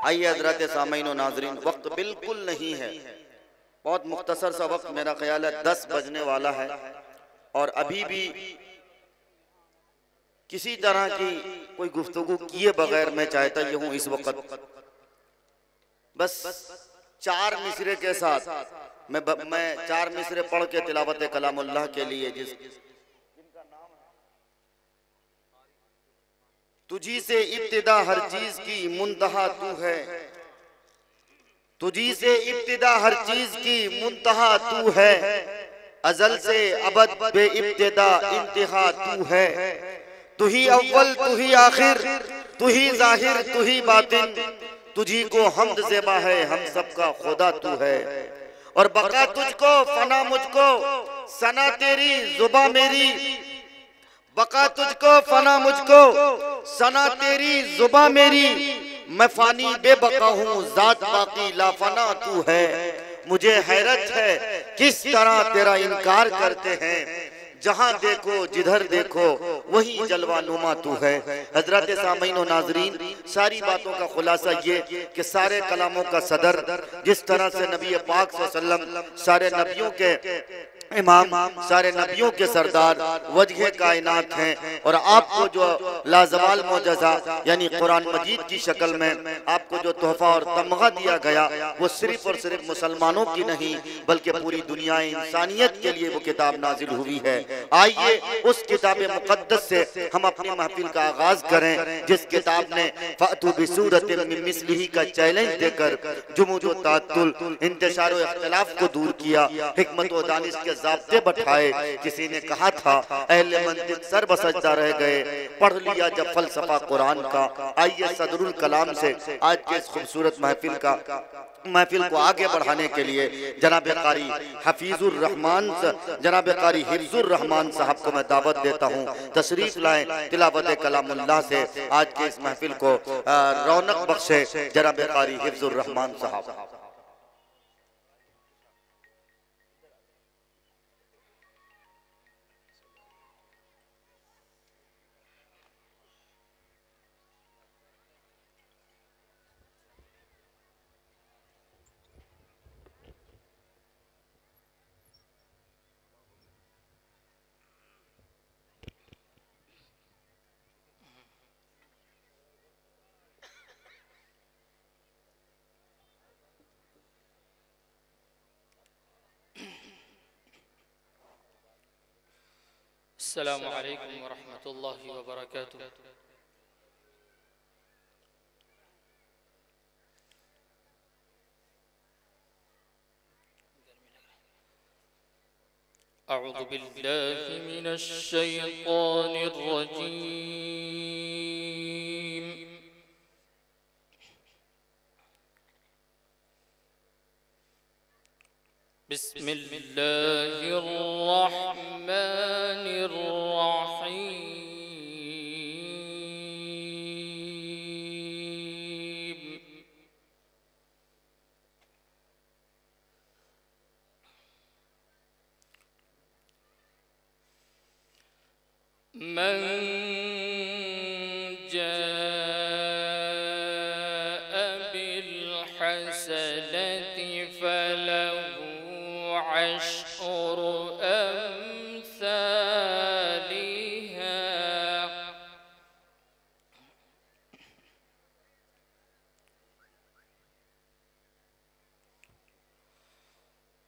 आइए हजरत सामीन और नाजरीन, वक्त बिल्कुल नहीं है, बहुत मुख्तसर सा वक्त, मेरा ख्याल है 10 बजने वाला है और अभी भी किसी तरह की कोई गुफ्तगू किए बगैर मैं चाहता ये हूँ इस वक्त बस 4 मिसरे के साथ मैं 4 मिसरे पढ़ के तिलावत कलामुल्लाह के लिए, जिस तुझी से इब्तिदा हर चीज की मुंतहा तू है, तुझी से इब्तिदा हर चीज की मुंतहा तू है, अजल से अबद बे इब्तिदा इंतहा तू है, तू ही अव्वल तू ही आखिर तू ही जाहिर तू ही बातिन, तुझी को हमद ज़ेबा है हम सबका खुदा तू है, और बका तुझको फना मुझको सना तेरी जुबा मेरी, बका तुझको फना मुझको सना तेरी जुबा मेरी, मैं फानी बेबका हूँ जात बाकी लाफना तू है, मुझे हैरत है किस तरह तेरा इनकार करते हैं, जहां देखो जिधर देखो वही जलवा नुमा तू है। हजरत सामीन और नाजरीन, सारी बातों का खुलासा ये कि सारे कलामों का सदर, जिस तरह से नबी पाक सल्लल्लाहु अलैहि वसल्लम सारे नबियों के इमाम, सारे नबियों के सरदार, वजह कायनात हैं, और आपको जो लाजवाल मोजज़ा यानी कुरान मजीद की शक्ल में आपको जो तोहफा और तमगा दिया गया वो सिर्फ और सिर्फ मुसलमानों की नहीं बल्कि पूरी दुनिया इंसानियत के लिए वो किताब नाजिल हुई है। आइए उस किताब मुक़द्दस से हम अपनी महफिल का आगाज करें, जिस किताब ने फ़अतू बिसूरतिन मिन मिस्लिही का चैलेंज देकर जुमूद व ताअत्तुल, इंतशार व इख्तिलाफ को दूर किया, हिकमत व दानिश के ज़ाब्ते बैठाए। किसी ने कहा था अहले मंतिक सर बसजदा रह गए, पढ़ लिया जब फलसफा कुरान का। आइए सदरुल कलाम से आज के इस खूबसूरत महफिल को आगे बढ़ाने के लिए जनाब कारी हफीजुर रहमान, जनाब कारी हिफ्जुर रहमान साहब को मैं दावत देता हूँ, तशरीफ लाएं, तिलावत कलामुल्लाह से आज के इस महफिल को रौनक बख्शे जनाब कारी हिफ्जुर रहमान साहब। अस्सलामु अलैकुम व रहमतुल्लाहि व बरकातुहू। अऊज़ु बिल्लाहि मिनश शैतानिर रजीम। बिस्मिल्लाहिर रहमानिर रहीम। मन जाअ बिल हसनति फलहु अश्रु अम्सालिहा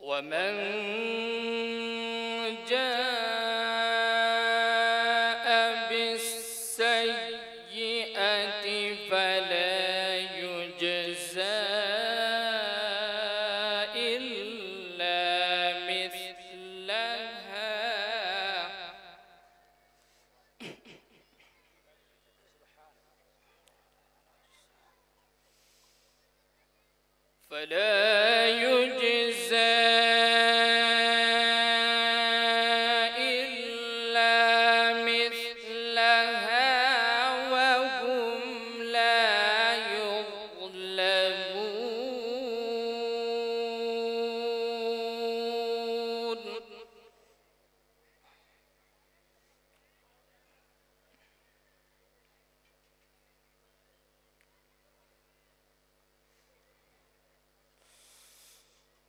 वमन जाअ बिस्सय्यिअति फला युज्ज़ा इल्ला मिस्लहा वहुम ला युज़्लमून।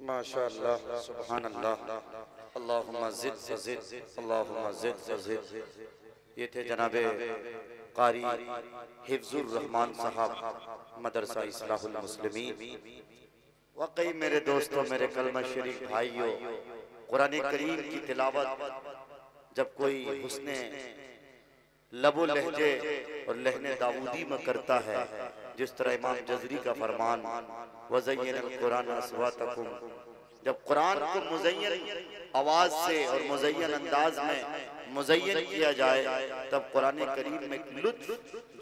माशाअल्लाह, सुभान अल्लाह, अल्लाहुम्मा ज़िद फ़ज़िद, अल्लाहुम्मा ज़िद फ़ज़िद। ये थे जनाबे कारी हिफ्ज़ुर रहमान साहब, मदरसा इस्लाहुल मुस्लिमीन। वाकई मेरे दोस्तों, मेरे कलमा शरीफ भाइयों, कुरान करीम की तिलावत जब कोई हुस्ने लबो लहजे और लहने दाऊदी में करता है, जिस तरह इमाम जज़री का फरमान वज़य्यनल कुरान अस्वातकुम, जब कुरान को मुज़य्यन आवाज़ से और मुज़य्यन अंदाज में मुज़य्यन किया जाए, तब कुरान करीम में लुत्फ़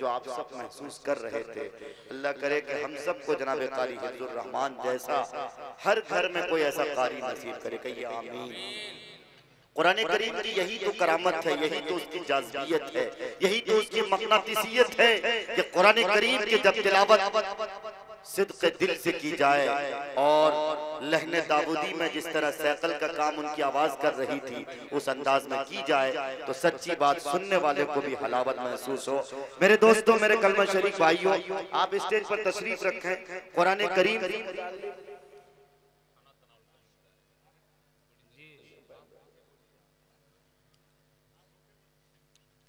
जो आप सब महसूस कर रहे थे, अल्लाह करे कि हम सबको जनाब कारी हिफ्ज़ुर रहमान जैसा हर घर में कोई ऐसा कारी नसीब करे। कहिए आमीन। कुरान करीम की यही तो करामत है, यही तो उसकी जाज़बियत है, यही तो उसकी मक़नातिसियत है कि कुरान करीम की जब तिलावत सिद्क़ दिल से की जाए और लहने दाऊदी में जिस तरह सैकल का काम उनकी आवाज़ कर रही थी उस अंदाज में की जाए, तो सच्ची बात सुनने वाले को भी हलावत महसूस हो। मेरे दोस्तों, मेरे कलमा शरीफ भाइयों, आप स्टेज पर तशरीफ रखें। कुरान करीम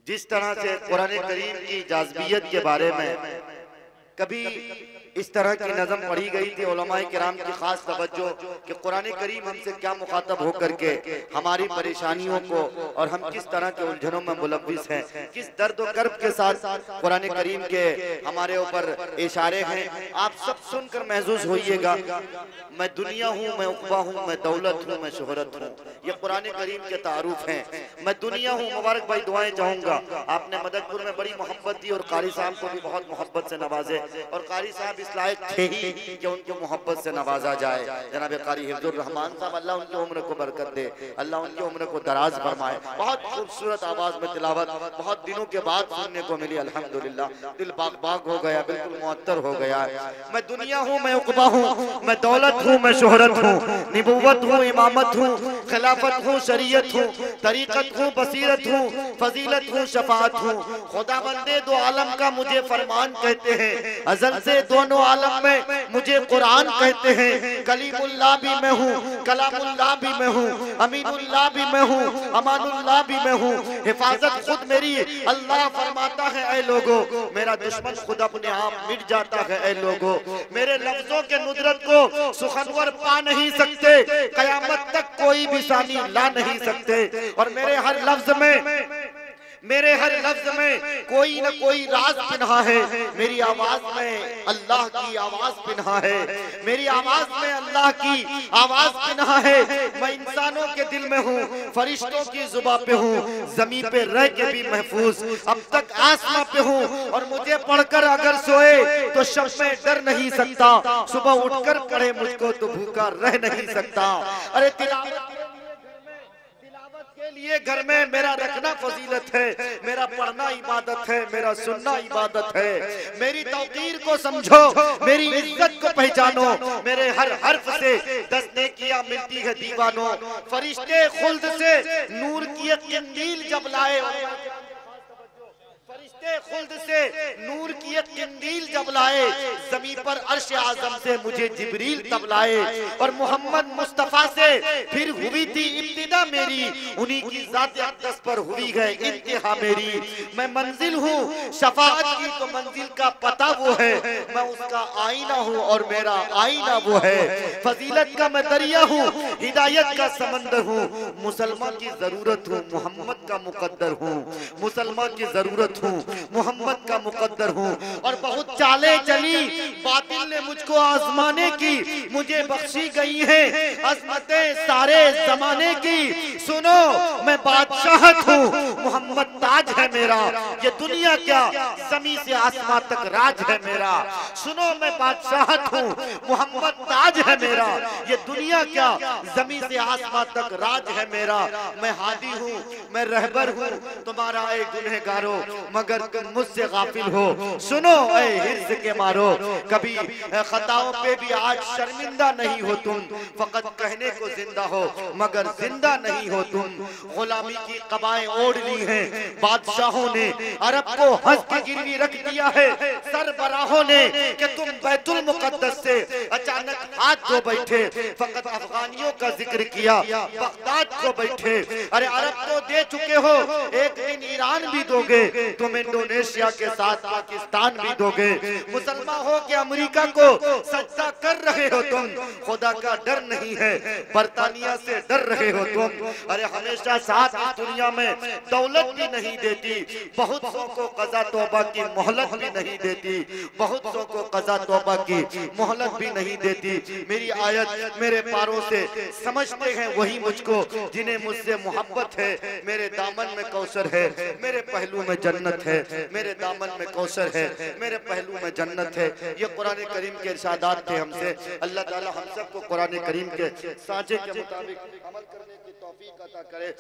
जिस तरह से कुरान करीम की जाज़बियत के बारे में कभी इस तरह की नज़म पढ़ी गई थी उलमाए किराम की खास तवज्जो कि कुरान करीम हमसे क्या मुखातब होकर के हमारी परेशानियों को और हम किस तरह के उलझनों में मुलव्विस हैं, किस दर्द और कर्ब के साथ कुरान करीम के हमारे ऊपर इशारे हैं। आप सब सुनकर महसूस होइएगा। मैं दुनिया हूँ, मैं उक़बा हूँ, मैं दौलत हूँ, मैं शोहरत हूँ, ये कुरान करीम के तारुफ हैं। मैं दुनिया हूँ, मुबारक भाई दुआएं चाहूँगा। आपने मददपुर में बड़ी मोहब्बत दी और कारी साहब को भी बहुत मोहब्बत से नवाजे, और कारी साहब इस लायक थे ही कि उनको मोहब्बत से नवाजा जाए। जनाब कारी हिफ्ज़ुर रहमान साहब, अल्लाह उनकी उम्र को बरकत दे, अल्लाह उनकी उम्र को दराज फरमाए। बहुत खूबसूरत आवाज में तिलावत बहुत दिनों के बाद सुनने को मिली, अल्हम्दुलिल्लाह। दिल बाग बाग हो गया, बिल्कुल मुअत्तर हो गया। मैं दुनिया हूँ, मैं उक़बा हूँ, मैं दौलत हूँ, मैं शोहरत हूँ, निबुव्वत हूँ, इमामत हूँ, खिलाफत हूँ, शरीयत हूँ, तरीक़त हूँ, बसीरत हूँ, फजीलत हूँ, शफाअत हूँ। खुदाबंदे दो आलम का मुझे फरमान कहते हैं, अज़ल से दोनों आलम में मुझे कुरान कहते हैं। कलीमुल्लाह भी मैं हूँ, कलामुल्लाह भी मैं हूँ, अमीनुल्लाह भी मैं हूँ, अमानुल्लाह भी मैं हूँ। हिफाजत खुद मेरी अल्लाह फरमाता है, ऐ लोगों मेरा दुश्मन खुद अपने आप मिट जाता है। ऐ लोगों मेरे लफ्जों के नुदरत को सुखनवर पा नहीं सकते, कयामत तक कोई भी सानी ला नहीं सकते। और मेरे हर लफ्ज में कोई न कोई राज पिन्हा है। मेरी आवाज में अल्लाह की आवाज पिन्हा है, मेरी आवाज में अल्लाह की आवाज पिन्हा है। मैं इंसानों के दिल में हूँ, फरिश्तों की जुबां पे हूँ, जमीन पे रह के भी महफूज, अब तक आसमां पे हूँ। और मुझे पढ़कर अगर सोए तो शब में डर नहीं सकता, सुबह उठकर पढ़े मुझको तो भूखा रह नहीं सकता। अरे तिलावत के लिए घर में मेरा रखना फजीलत है, मेरा पढ़ना इबादत है, मेरा सुनना इबादत है। मेरी तौकीर को समझो, मेरी इज्जत को पहचानो, मेरे हर हर्फ से 10 नेकियां मिलती है दीवानों। फरिश्ते खुल्द से नूर की एक कंदील जब लाए, फरिश्ते खुल्द से नूर की एक कंदील जब लाए, ज़मीन पर अर्श आज़म से मुझे जिब्रील तब लाए। और मोहम्मद मुस्तफ़ा से फिर हुई थी इब्तिदा मेरी, उन्हीं की ज़ात अक़दस पर हुई है इंतहा मेरी। मैं मंजिल हूँ शफ़ाअत की, तो मंजिल का पता वो है, मैं उसका आईना हूँ और मेरा आईना वो है। फजीलत का मैं दरिया हूँ, हिदायत का समंदर हूँ, मुसलमान की जरूरत हूँ, मोहम्मद का मुकद्दर हूँ। मुसलमान की जरूरत हूँ, मोहम्मद का मुकद्दर हूँ। और बहुत चालाक चाले चली बातिल ने मुझको आजमाने की, मुझे बख्शी गई है अजमतें सारे जमाने की। सुनो मैं बादशाहत हूँ, मोहम्मद ताज है मेरा, ये दुनिया क्या जमीन से आसमां तक राज है मेरा। सुनो मैं बादशाहत हूँ, मोहम्मद ताज है मेरा, ये दुनिया क्या जमीन से आसमां तक राज है मेरा। मैं हादी हूँ, मैं रहबर हूँ, तुम्हारा ए गुनहगारो, मगर तुम मुझसे गाफिल हो। सुनो ए हिर्स के मारो, कभी खताओं पे भी आज शर्मिंदा नहीं हो तुम, फकत कहने को जिंदा हो मगर जिंदा नहीं हो तुम। गुलामी की कबाएं ओढ़ ली हैं बादशाहों ने, अरब को हंस के गिरवी रख दिया है सरबराहों ने, कि तुम बैतुल मुकद्दस से अचानक हाथ धो बैठे, फकत अफगानियों का जिक्र किया बगदाद को बैठे। अरे अरब तो दे चुके हो, एक दिन ईरान भी दोगे, तुम इंडोनेशिया के साथ पाकिस्तान भी दोगे। मुसलमान हो के अमेरिका को सजदा कर रहे हो तुम, खुदा का डर नहीं है, बरतानिया से डर रहे हो तुम। अरे हमेशा साथ दुनिया में दौलत भी नहीं देती, बहुत सौ को कज़ा तौबा की मोहलत भी नहीं देती, बहुत सौ को कज़ा तौबा की मोहलत भी नहीं देती। मेरी आयत मेरे पारों से समझते हैं वही मुझको जिन्हें मुझसे मोहब्बत है। मेरे दामन में कौसर है, मेरे पहलू में जन्नत है, मेरे दामन में कौसर है, मेरे पहलू में जन्नत है। ये कुरान करीम के इरशादात थे हमसे। अल्लाह ताला हम सबको कुरान करीम के साँचे के मुताबिक अमल करने की तौफीक अता करे।